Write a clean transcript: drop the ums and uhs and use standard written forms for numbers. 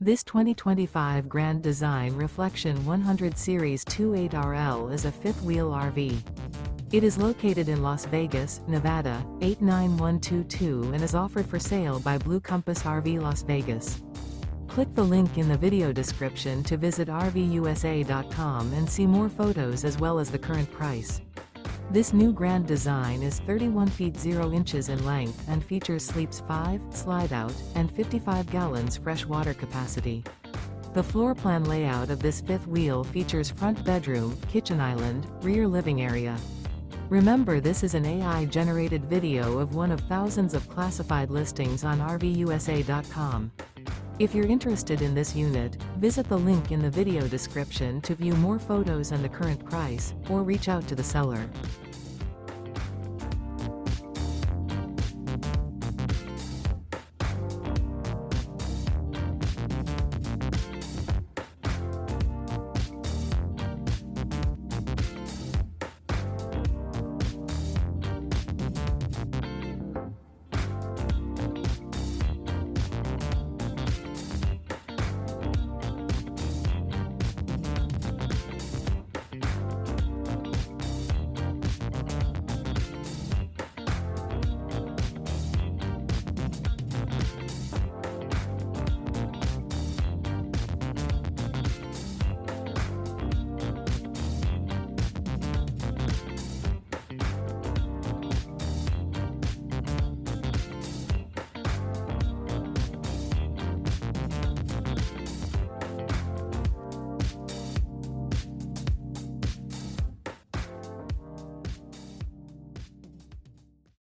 This 2025 Grand Design Reflection 100 Series 28RL is a fifth-wheel RV. It is located in Las Vegas, Nevada, 89122 and is offered for sale by Blue Compass RV Las Vegas. Click the link in the video description to visit RVUSA.com and see more photos as well as the current price. This new Grand Design is 31 feet 0 inches in length and features sleeps 5, Slideout, and 55 gallons fresh water capacity. The floor plan layout of this fifth wheel features front bedroom, kitchen island, rear living area. Remember, this is an AI-generated video of one of thousands of classified listings on RVUSA.com. If you're interested in this unit, visit the link in the video description to view more photos and the current price, or reach out to the seller.